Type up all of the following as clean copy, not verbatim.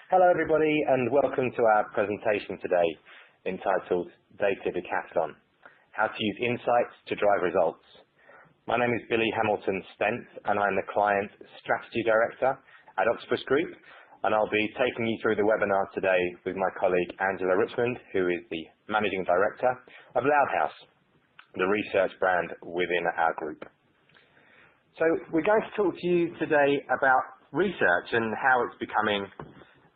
Hello everybody and welcome to our presentation today entitled Data Decathlon, How to Use Insights to Drive Results. My name is Billy Hamilton Spence and I'm the Client Strategy Director at Octopus Group, and I'll be taking you through the webinar today with my colleague Angela Richmond, who is the Managing Director of Loudhouse, the research brand within our group. So we're going to talk to you today about research and how it's becoming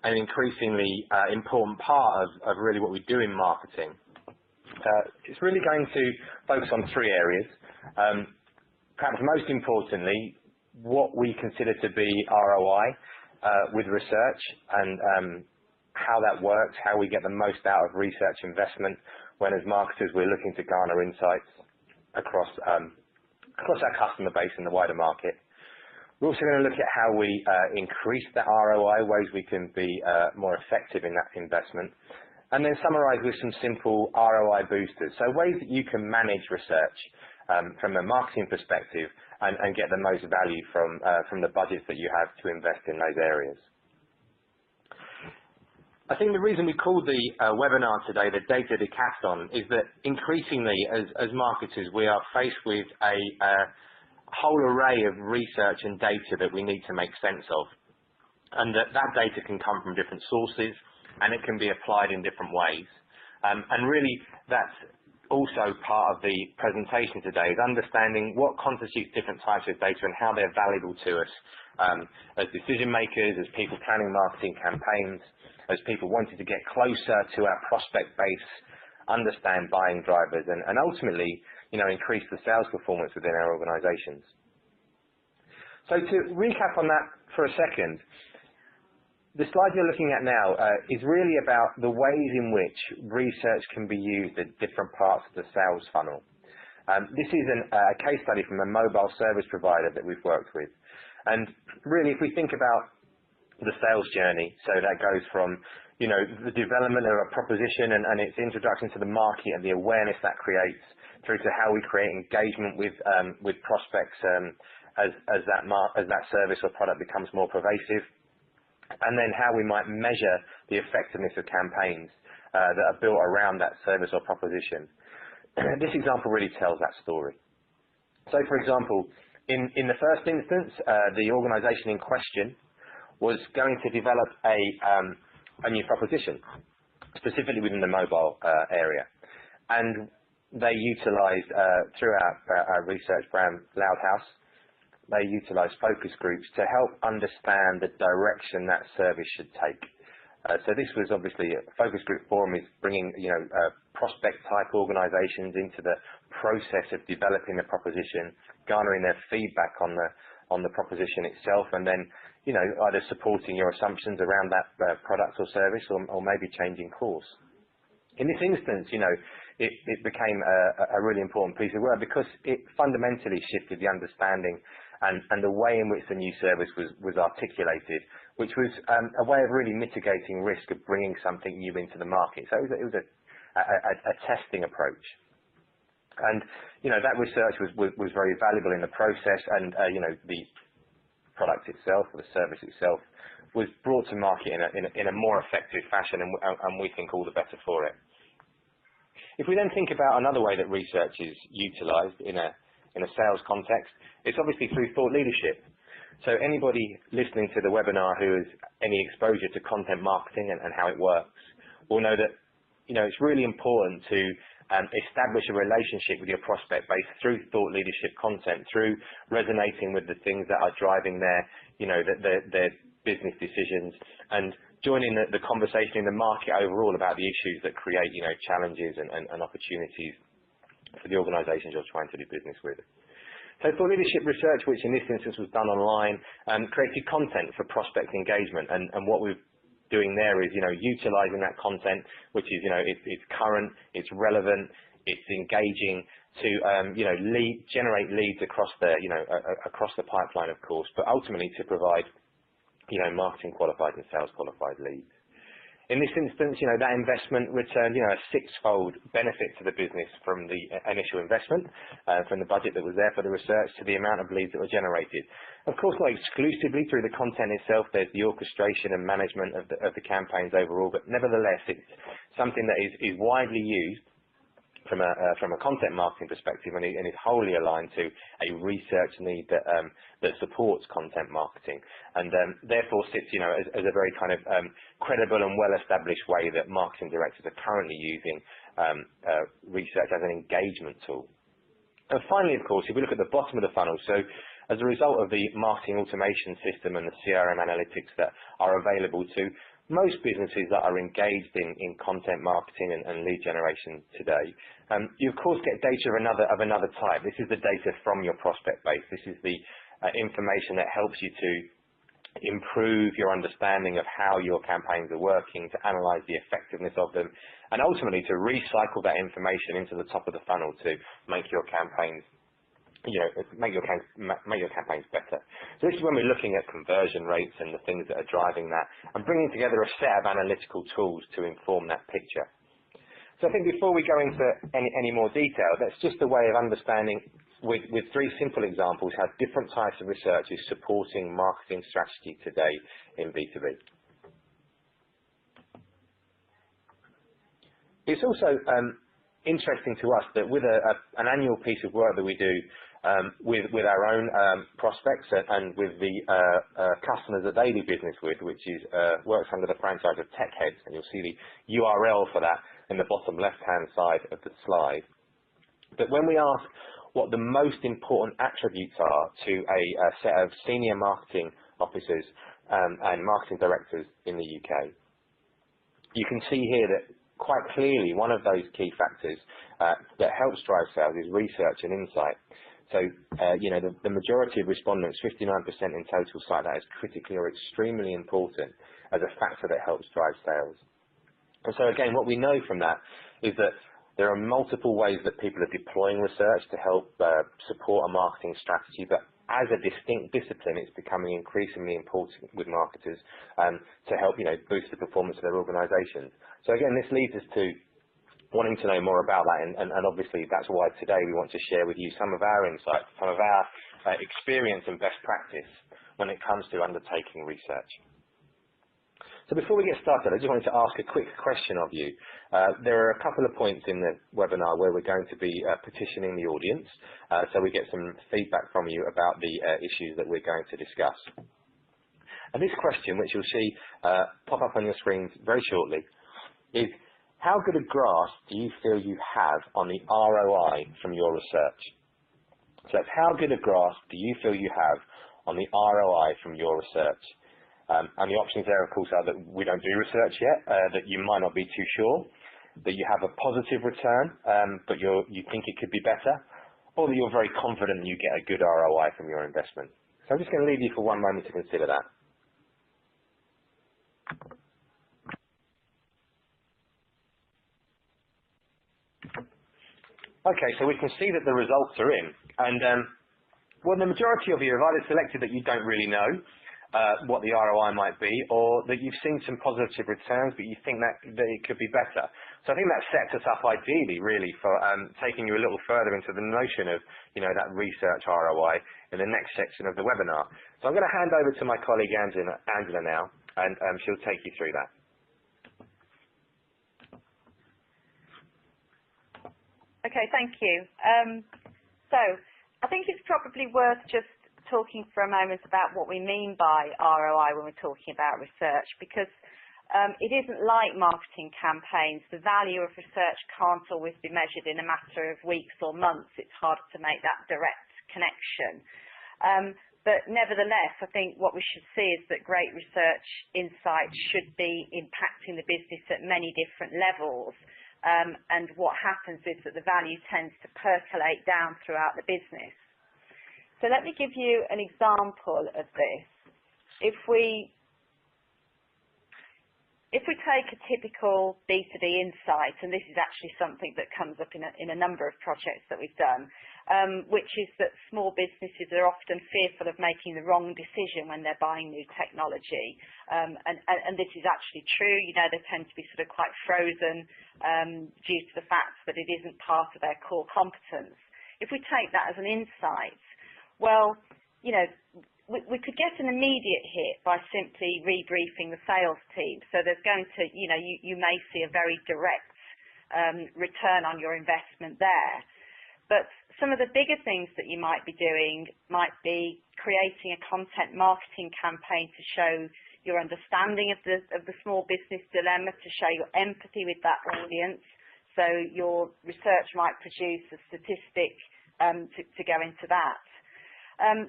an increasingly important part of really what we do in marketing. It's really going to focus on three areas. Perhaps most importantly, what we consider to be ROI with research and how that works, how we get the most out of research investment when as marketers we're looking to garner insights across our customer base in the wider market. We're also going to look at how we increase that ROI, ways we can be more effective in that investment, and then summarise with some simple ROI boosters, so ways that you can manage research from a marketing perspective and get the most value from the budgets that you have to invest in those areas. I think the reason we called the webinar today the Data Decathlon is that increasingly as marketers we are faced with a whole array of research and data that we need to make sense of, and that data can come from different sources and it can be applied in different ways, and really that's also part of the presentation today, is understanding what constitutes different types of data and how they're valuable to us as decision makers, as people planning marketing campaigns, as people wanting to get closer to our prospect base, understand buying drivers, and ultimately increase the sales performance within our organisations. So to recap on that for a second, the slide you're looking at now is really about the ways in which research can be used at different parts of the sales funnel. This is a case study from a mobile service provider that we've worked with. And really, if we think about the sales journey, so that goes from the development of a proposition and its introduction to the market and the awareness that creates, through to how we create engagement with prospects as that service or product becomes more pervasive, and then how we might measure the effectiveness of campaigns that are built around that service or proposition. This example really tells that story. So, for example, in the first instance, the organisation in question was going to develop a new proposition, specifically within the mobile area, and they utilised, through our research brand Loudhouse, they utilised focus groups to help understand the direction that service should take. So this was obviously a focus group forum is bringing prospect type organisations into the process of developing the proposition, garnering their feedback on the proposition itself, and then either supporting your assumptions around that product or service, or maybe changing course. In this instance, it became a really important piece of work because it fundamentally shifted the understanding and the way in which the new service was articulated, which was a way of really mitigating risk of bringing something new into the market. So it was a testing approach. And that research was very valuable in the process, and the product itself, or the service itself, was brought to market in a more effective fashion, and we think all the better for it. If we then think about another way that research is utilised in a sales context, it's obviously through thought leadership. So anybody listening to the webinar who has any exposure to content marketing and how it works will know that it's really important to establish a relationship with your prospect base through thought leadership content, through resonating with the things that are driving their business decisions, and joining the conversation in the market overall about the issues that create challenges and opportunities for the organisations you're trying to do business with. So thought leadership research, which in this instance was done online, created content for prospect engagement, and what we're doing there is utilising that content, which is it's current, it's relevant, it's engaging, to generate leads across the pipeline, of course, but ultimately to provide marketing qualified and sales qualified leads. In this instance, that investment returned, a six-fold benefit to the business from the initial investment, from the budget that was there for the research to the amount of leads that were generated. Of course, not exclusively through the content itself. There's the orchestration and management of the campaigns overall, but nevertheless, it's something that is widely used from a content marketing perspective, and is wholly aligned to a research need that supports content marketing, and therefore sits as a very kind of credible and well-established way that marketing directors are currently using research as an engagement tool. And finally, of course, if we look at the bottom of the funnel, so as a result of the marketing automation system and the CRM analytics that are available to most businesses that are engaged in content marketing and lead generation today, you of course get data of another type. This is the data from your prospect base. This is the information that helps you to improve your understanding of how your campaigns are working, to analyze the effectiveness of them, and ultimately to recycle that information into the top of the funnel to make your campaigns make your campaigns better. So this is when we're looking at conversion rates and the things that are driving that, and bringing together a set of analytical tools to inform that picture. So I think before we go into any more detail, that's just a way of understanding with three simple examples how different types of research is supporting marketing strategy today in B2B. It's also interesting to us that with an annual piece of work that we do with our own prospects and with the customers that they do business with, which is works under the franchise of TechHeads, and you'll see the URL for that in the bottom left-hand side of the slide. But when we ask what the most important attributes are to a set of senior marketing officers and marketing directors in the UK, you can see here that quite clearly one of those key factors that helps drive sales is research and insight. So, the majority of respondents, 59% in total, cite that as critically or extremely important as a factor that helps drive sales. And so again, what we know from that is that there are multiple ways that people are deploying research to help support a marketing strategy, but as a distinct discipline, it's becoming increasingly important with marketers to help, boost the performance of their organisations. So again, this leads us to wanting to know more about that, and obviously that's why today we want to share with you some of our insights, some of our experience and best practice when it comes to undertaking research. So before we get started, I just wanted to ask a quick question of you. There are a couple of points in the webinar where we're going to be petitioning the audience, so we get some feedback from you about the issues that we're going to discuss. And this question, which you'll see pop up on your screens very shortly, is how good a grasp do you feel you have on the ROI from your research? So that's how good a grasp do you feel you have on the ROI from your research? And the options there, of course, are that we don't do research yet, that you might not be too sure, that you have a positive return, but you think it could be better, or that you're very confident you get a good ROI from your investment. So I'm just going to leave you for one moment to consider that. Okay, so we can see that the results are in, and well, the majority of you have either selected that you don't really know what the ROI might be, or that you've seen some positive returns, but you think that it could be better. So I think that sets us up ideally, really, for taking you a little further into the notion of, that research ROI in the next section of the webinar. So I'm going to hand over to my colleague Angela now, and she'll take you through that. Okay, thank you. So I think it's probably worth just talking for a moment about what we mean by ROI when we're talking about research, because it isn't like marketing campaigns. The value of research can't always be measured in a matter of weeks or months. It's harder to make that direct connection. But nevertheless, I think what we should see is that great research insights should be impacting the business at many different levels. And what happens is that the value tends to percolate down throughout the business. So let me give you an example of this. If we if we take a typical B2B insight, and this is actually something that comes up in a number of projects that we've done, which is that small businesses are often fearful of making the wrong decision when they're buying new technology. And this is actually true. You know, they tend to be sort of quite frozen due to the fact that it isn't part of their core competence. If we take that as an insight, well, you know, we could get an immediate hit by simply rebriefing the sales team. So there's going to, you know, you may see a very direct return on your investment there. But some of the bigger things that you might be doing might be creating a content marketing campaign to show your understanding of the small business dilemma, to show your empathy with that audience. So your research might produce a statistic to go into that.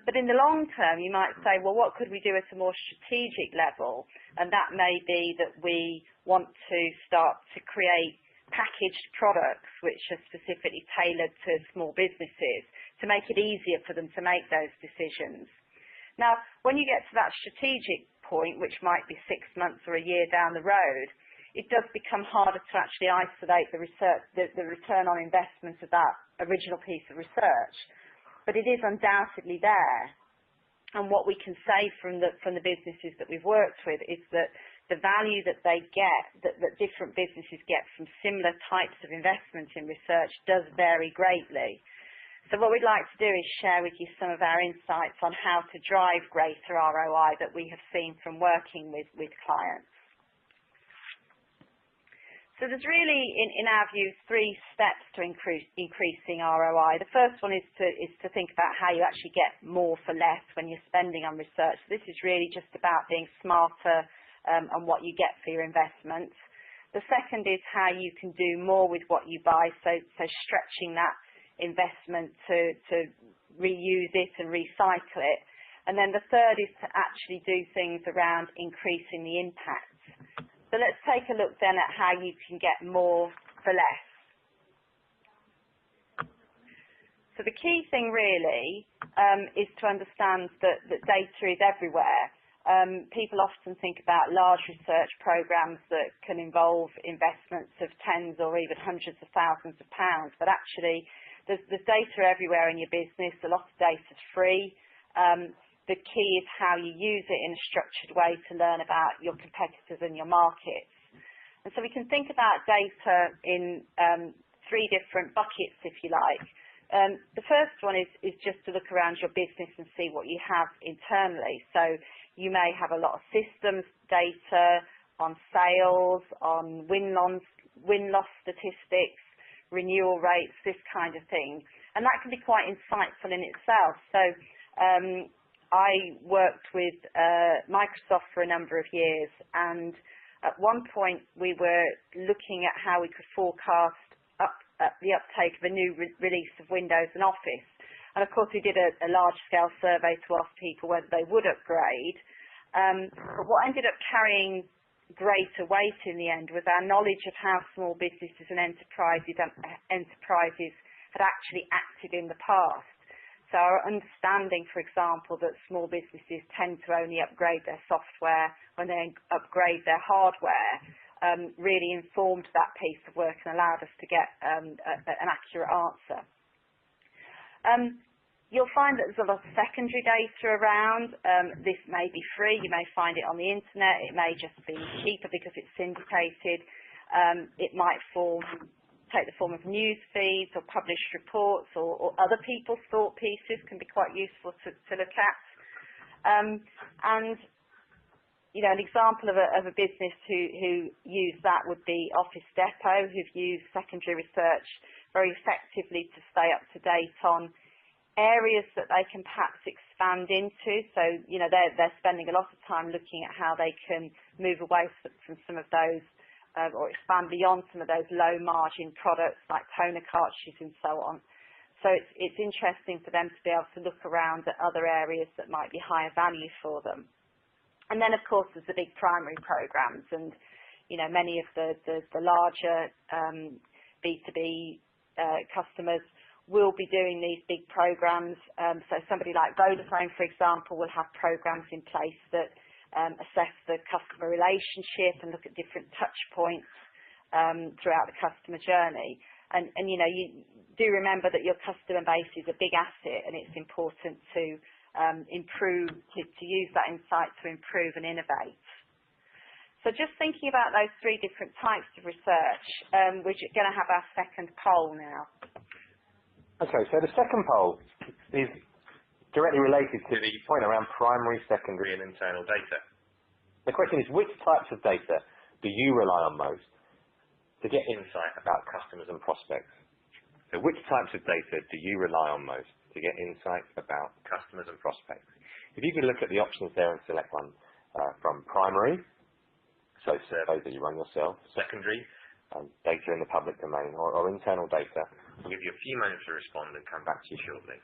But in the long term, you might say, well, what could we do at a more strategic level? And that may be that we want to start to create packaged products which are specifically tailored to small businesses to make it easier for them to make those decisions. Now, when you get to that strategic point, which might be 6 months or a year down the road, it does become harder to actually isolate the return on investment of that original piece of research. But it is undoubtedly there. And what we can say from the businesses that we've worked with is that the value that they get, that different businesses get from similar types of investment in research does vary greatly. So what we'd like to do is share with you some of our insights on how to drive greater ROI that we have seen from working with clients. So there's really, in our view, 3 steps to increasing ROI. The first one is to think about how you actually get more for less when you're spending on research. This is really just about being smarter on what you get for your investment. The second is how you can do more with what you buy, so stretching that investment to reuse it and recycle it. And then the third is to actually do things around increasing the impact. So let's take a look then at how you can get more for less. So the key thing really is to understand that data is everywhere. People often think about large research programs that can involve investments of tens or even hundreds of thousands of pounds, but actually there's data everywhere in your business. A lot of data is free. The key is how you use it in a structured way to learn about your competitors and your markets. And so we can think about data in 3 different buckets, if you like. The first one is just to look around your business and see what you have internally. So you may have a lot of systems data on sales, on win-loss statistics, renewal rates, this kind of thing. And that can be quite insightful in itself. So I worked with Microsoft for a number of years, and at one point we were looking at how we could forecast the uptake of a new release of Windows and Office. And of course we did a large-scale survey to ask people whether they would upgrade. But what ended up carrying greater weight in the end was our knowledge of how small businesses and enterprises had actually acted in the past. So our understanding, for example, that small businesses tend to only upgrade their software when they upgrade their hardware really informed that piece of work and allowed us to get an accurate answer. You'll find that there's a lot of secondary data around. This may be free. You may find it on the internet. It may just be cheaper because it's syndicated. It might take the form of news feeds or published reports or other people's thought pieces can be quite useful to look at. And you know, an example of a business who use that would be Office Depot, who've used secondary research very effectively to stay up to date on areas that they can perhaps expand into. So, you know, they're spending a lot of time looking at how they can move away from some of those or expand beyond some of those low margin products like toner cartridges and so on. So it's interesting for them to be able to look around at other areas that might be higher value for them. And then of course there's the big primary programs, and you know, many of the larger B2B customers will be doing these big programs. So somebody like Vodafone, for example, will have programs in place that assess the customer relationship and look at different touch points throughout the customer journey. And you know, you do remember that your customer base is a big asset, and it's important to improve, to use that insight to improve and innovate. So just thinking about those three different types of research, we're going to have our second poll now. Okay, so the second poll is directly related to the point around primary, secondary and internal data. The question is, which types of data do you rely on most to get insight about customers and prospects? So which types of data do you rely on most to get insight about customers and prospects? If you could look at the options there and select one from primary, so surveys that you run yourself, secondary, data in the public domain, or internal data. I'll give you a few moments to respond and come back to you shortly.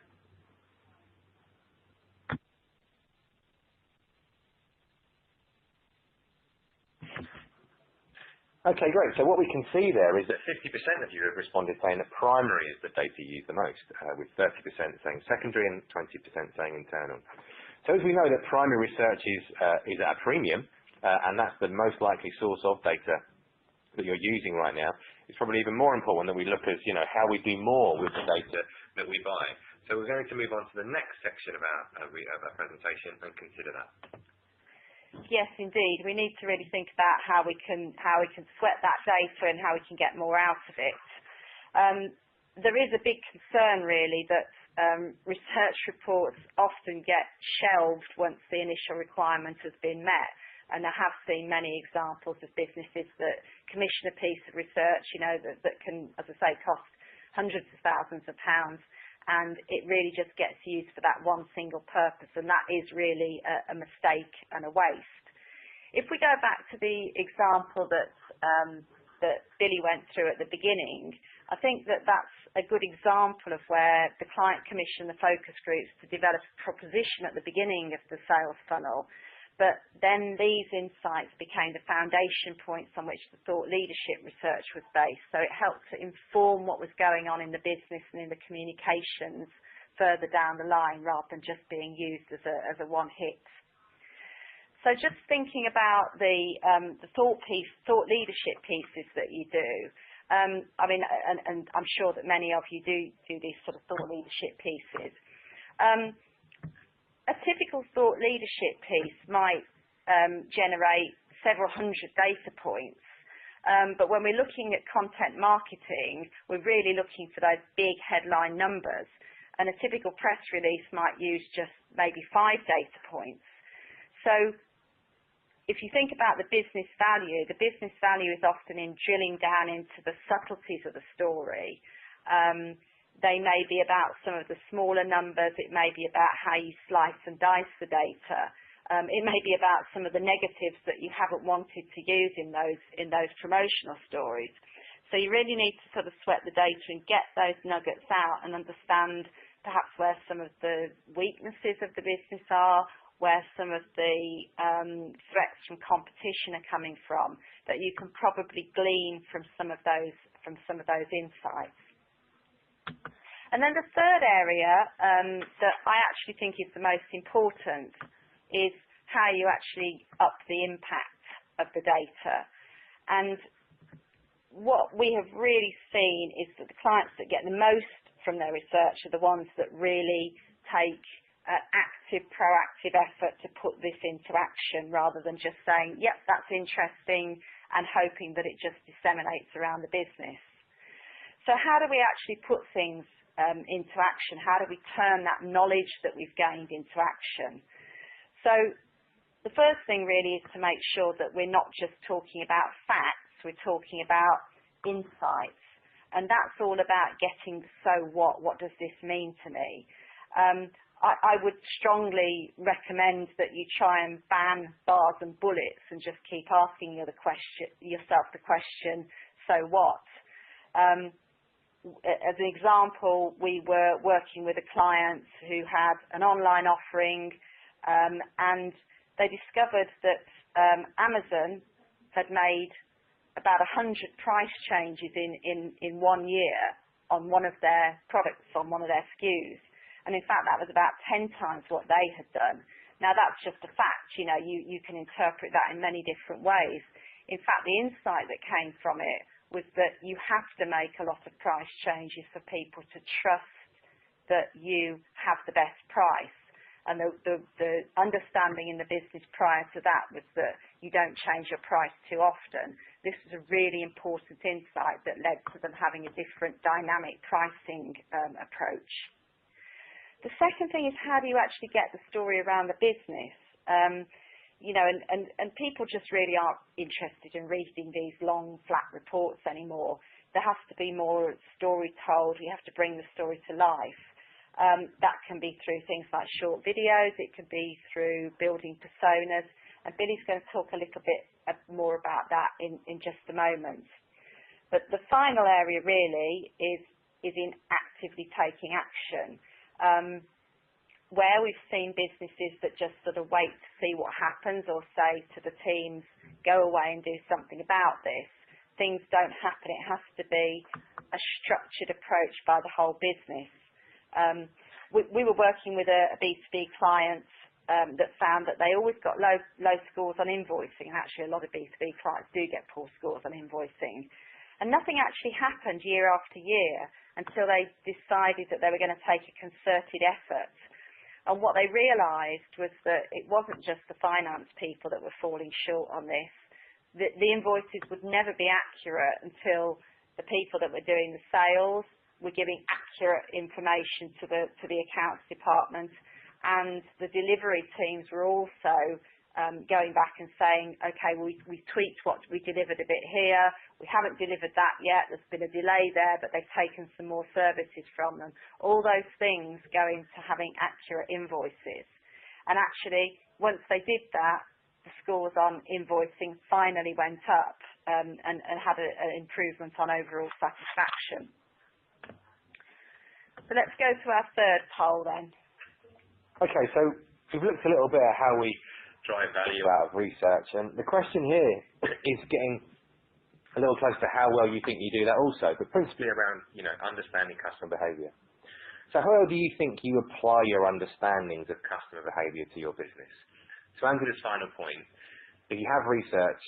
Okay, great. So what we can see there is that 50% of you have responded saying that primary is the data you use the most, with 30% saying secondary and 20% saying internal. So as we know that primary research is at a premium, and that's the most likely source of data that you're using right now, it's probably even more important that we look at, you know, how we do more with the data that we buy. So we're going to move on to the next section of our presentation and consider that. Yes, indeed. We need to really think about how we can sweat that data and how we can get more out of it. There is a big concern, really, that research reports often get shelved once the initial requirement has been met. And I have seen many examples of businesses that commission a piece of research, you know, that can, as I say, cost hundreds of thousands of pounds, and it really just gets used for that one single purpose, and that is really a mistake and a waste. If we go back to the example that Billy went through at the beginning, I think that that's a good example of where the client commissioned the focus groups to develop a proposition at the beginning of the sales funnel. But then these insights became the foundation points on which the thought leadership research was based. So it helped to inform what was going on in the business and in the communications further down the line, rather than just being used as a one hit. So just thinking about the thought leadership pieces that you do. I mean, and I'm sure that many of you do these sort of thought leadership pieces. A typical thought leadership piece might generate several hundred data points, but when we're looking at content marketing, we're really looking for those big headline numbers, and a typical press release might use just maybe 5 data points. So if you think about the business value is often in drilling down into the subtleties of the story. They may be about some of the smaller numbers. It may be about how you slice and dice the data. It may be about some of the negatives that you haven't wanted to use in those promotional stories. So you really need to sort of sweat the data and get those nuggets out and understand perhaps where some of the weaknesses of the business are, where some of the threats from competition are coming from, that you can probably glean from some of those insights. And then the third area that I actually think is the most important is how you actually up the impact of the data. And what we have really seen is that the clients that get the most from their research are the ones that really take active, proactive effort to put this into action, rather than just saying, yep, that's interesting, and hoping that it just disseminates around the business. So how do we actually put things into action? How do we turn that knowledge that we've gained into action? So the first thing really is to make sure that we're not just talking about facts, we're talking about insights. And that's all about getting the so what does this mean to me? I would strongly recommend that you try and ban bars and bullets and just keep asking yourself the question, so what? As an example, we were working with a client who had an online offering, and they discovered that Amazon had made about 100 price changes in 1 year on one of their products, on one of their SKUs. And in fact, that was about 10 times what they had done. Now that's just a fact, you know, you can interpret that in many different ways. In fact, the insight that came from it was that you have to make a lot of price changes for people to trust that you have the best price. And the understanding in the business prior to that was that you don't change your price too often. This was a really important insight that led to them having a different dynamic pricing approach. The second thing is, how do you actually get the story around the business? You know, and people just really aren't interested in reading these long, flat reports anymore. There has to be more story told. You have to bring the story to life. That can be through things like short videos. It can be through building personas. And Billy's going to talk a little bit more about that in just a moment. But the final area really is in actively taking action. Where we've seen businesses that just sort of wait to see what happens or say to the teams, go away and do something about this, things don't happen. It has to be a structured approach by the whole business. We were working with a B2B client that found that they always got low scores on invoicing, and actually a lot of B2B clients do get poor scores on invoicing. And nothing actually happened year after year until they decided that they were going to take a concerted effort. And what they realised was that it wasn't just the finance people that were falling short on this. The invoices would never be accurate until the people that were doing the sales were giving accurate information to the accounts department, and the delivery teams were also going back and saying, okay, we tweaked what we delivered a bit here, we haven't delivered that yet, there's been a delay there, but they've taken some more services from them. All those things go into having accurate invoices. And actually, once they did that, the scores on invoicing finally went up and had an improvement on overall satisfaction. So let's go to our third poll then. Okay, so we've looked a little bit at how we drive value out of research, and the question here is getting a little close to how well you think you do that also, but principally around, you know, understanding customer behaviour. So how well do you think you apply your understandings of customer behaviour to your business? So Angela's final point, if you have research,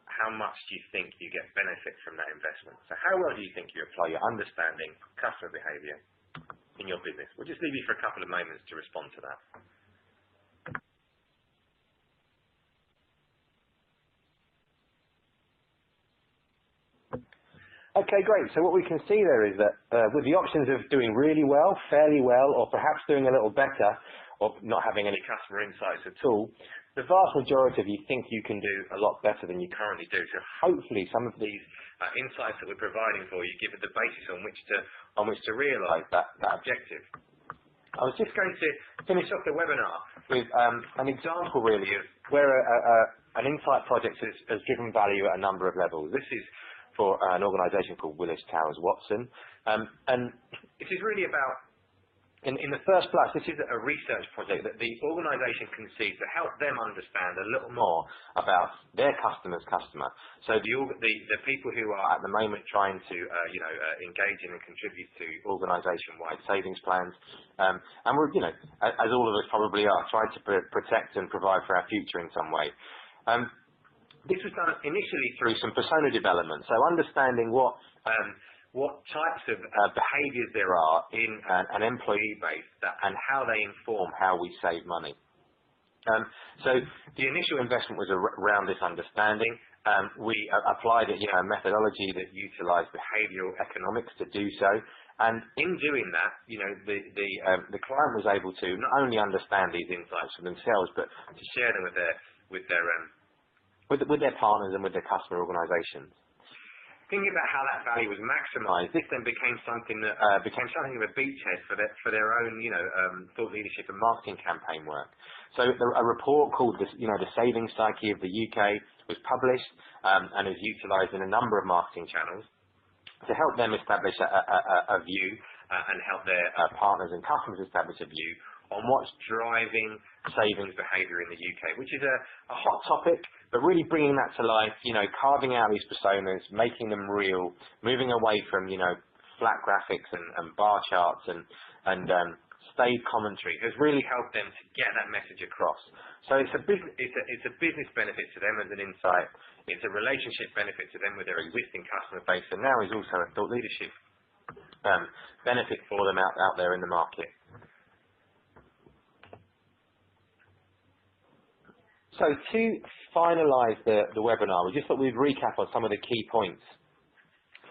how much do you think you get benefit from that investment? So how well do you think you apply your understanding of customer behaviour in your business? We'll just leave you for a couple of moments to respond to that. Okay, great. So what we can see there is that with the options of doing really well, fairly well, or perhaps doing a little better, or not having any customer insights at all, the vast majority of you think you can do a lot better than you currently do. So hopefully some of these insights that we're providing for you give it the basis on which to realise that objective. I was just going to finish off the webinar with an example really of where an insight project has driven value at a number of levels. This is for an organisation called Willis Towers Watson. And this is really about, in the first place, this is a research project that the organisation conceived to help them understand a little more about their customer's customer. So the people who are at the moment trying to engage in and contribute to organisation-wide savings plans, and we're, as all of us probably are, trying to protect and provide for our future in some way. This was done initially through some persona development, so understanding what types of behaviours there are in an employee base and how they inform how we save money. So the initial investment was around this understanding. We applied a methodology that utilised behavioural economics to do so, and in doing that, the client was able to not only understand these insights for themselves, but to share them with their partners and with their customer organisations. Thinking about how that value was maximised, this then became something of a beachhead for their own, thought leadership and marketing campaign work. So a report called the Savings Psyche of the UK was published and is utilised in a number of marketing channels to help them establish a view and help their partners and customers establish a view on what's driving savings behaviour in the UK, which is a hot topic, but really bringing that to life, carving out these personas, making them real, moving away from, flat graphics and bar charts and stayed commentary has really helped them to get that message across. So it's a business benefit to them as an insight. It's a relationship benefit to them with their existing customer base, and now is also a thought leadership benefit for them out there in the market. So to finalise the webinar, we just thought we'd recap on some of the key points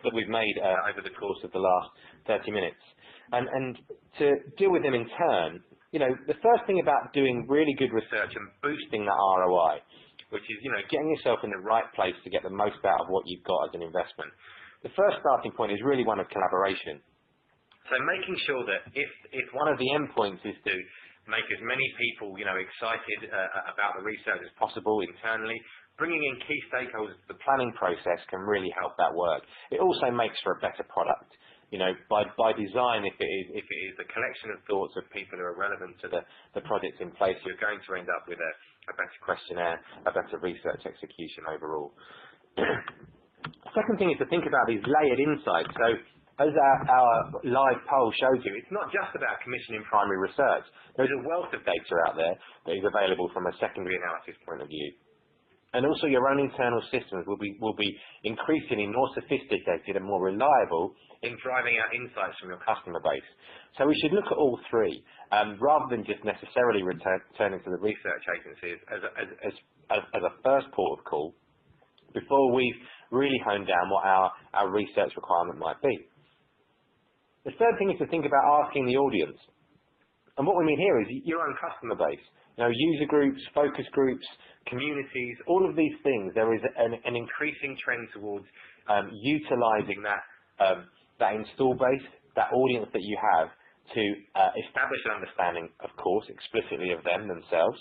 that we've made over the course of the last 30 minutes. And to deal with them in turn, the first thing about doing really good research and boosting that ROI, which is, getting yourself in the right place to get the most out of what you've got as an investment. The first starting point is really one of collaboration. So making sure that if one of the endpoints is to make as many people, excited about the research as possible internally, bringing in key stakeholders to the planning process can really help that work. It also makes for a better product. By design, if it is a collection of thoughts of people who are relevant to the projects in place, you're going to end up with a better questionnaire, a better research execution overall. Second thing is to think about these layered insights. So as our live poll shows you, it's not just about commissioning primary research. There's a wealth of data out there that is available from a secondary analysis point of view. And also your own internal systems will be increasingly more sophisticated and more reliable in driving out insights from your customer base. So we should look at all three, rather than just necessarily turning to the research agencies as a first port of call, before we've really honed down what our research requirement might be. The third thing is to think about asking the audience. And what we mean here is your own customer base. User groups, focus groups, communities, all of these things, there is an increasing trend towards utilising that install base, that audience that you have, to establish an understanding, of course, explicitly of them themselves,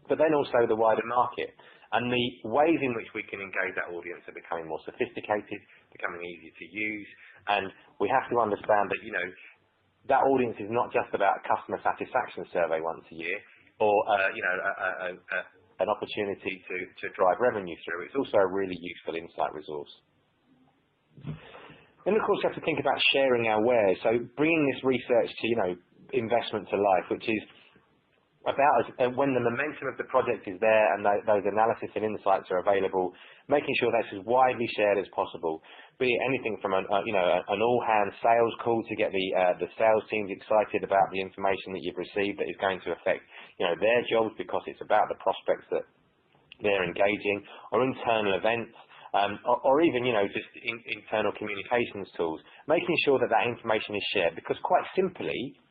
but then also the wider market. And the ways in which we can engage that audience are becoming more sophisticated, becoming easier to use, and we have to understand that, that audience is not just about a customer satisfaction survey once a year, or an opportunity to drive revenue through. It's also a really useful insight resource. Then, of course, you have to think about sharing our wares. So bringing this research to, investment to life, which is about when the momentum of the project is there and those analysis and insights are available, making sure that's as widely shared as possible. Be it anything from an all-hands sales call to get the sales teams excited about the information that you've received that is going to affect their jobs because it's about the prospects that they're engaging, or internal events, or even just internal communications tools. Making sure that information is shared, because quite simply,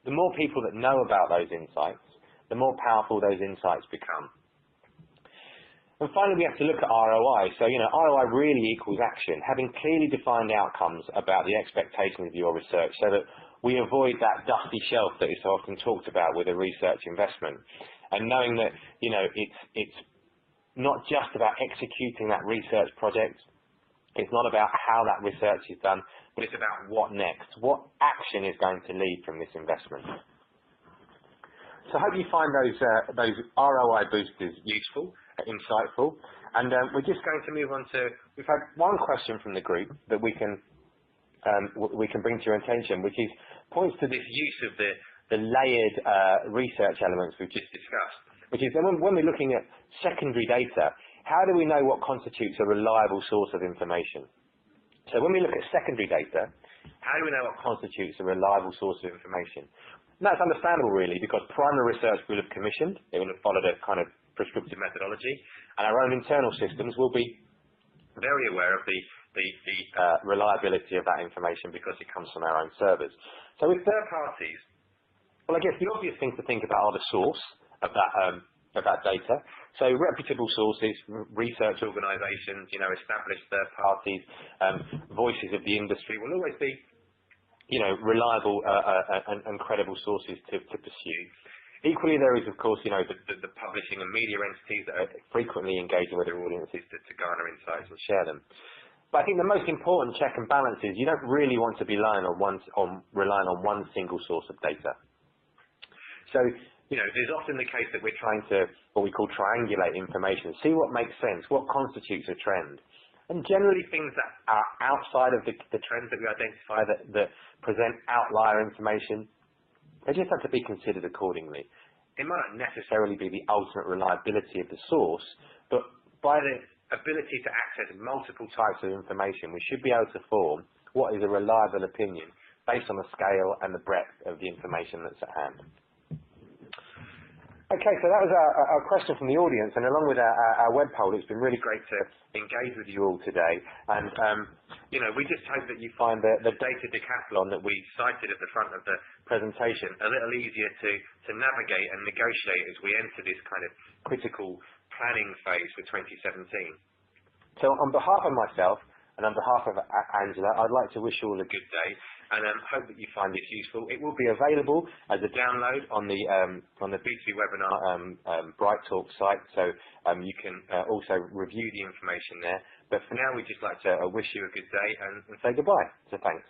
the more people that know about those insights, the more powerful those insights become. And finally, we have to look at ROI. So, ROI really equals action, having clearly defined outcomes about the expectations of your research so that we avoid that dusty shelf that is so often talked about with a research investment. And knowing that, it's not just about executing that research project, it's not about how that research is done, but it's about what next, what action is going to lead from this investment. So I hope you find those ROI boosters useful, insightful, and we're just going to move on to, we've had one question from the group that we can bring to your attention, which is points to this use of the layered research elements we've just discussed, which is when we're looking at secondary data, how do we know what constitutes a reliable source of information? So when we look at secondary data, how do we know what constitutes a reliable source of information? And that's understandable, really, because primary research will have commissioned, it will have followed a kind of prescriptive methodology, and our own internal systems will be very aware of the reliability of that information because it comes from our own servers. So with third parties, well, I guess the obvious thing to think about are the source of that data. So reputable sources, research organisations, established third parties, voices of the industry will always be, reliable and credible sources to pursue. Equally, there is, of course, the publishing and media entities that are frequently engaging with their audiences to garner insights and share them. But I think the most important check and balance is you don't really want to be relying on one single source of data. So, there's often the case that we're trying to, what we call triangulate information, see what makes sense, what constitutes a trend. And generally things that are outside of the trends that we identify that present outlier information, they just have to be considered accordingly. It might not necessarily be the ultimate reliability of the source, but by the ability to access multiple types of information, we should be able to form what is a reliable opinion based on the scale and the breadth of the information that's at hand. Okay, so that was our question from the audience, and along with our web poll, it's been really great to engage with you all today. And we just hope that you find the data decathlon that we cited at the front of the presentation a little easier to navigate and negotiate as we enter this kind of critical planning phase for 2017. So on behalf of myself and on behalf of Angela, I'd like to wish you all a good day, and hope that you find this useful. It will be available as a download on the B2B webinar BrightTalk site, so you can also review the information there. But for now, we'd just like to wish you a good day and say goodbye. So thanks.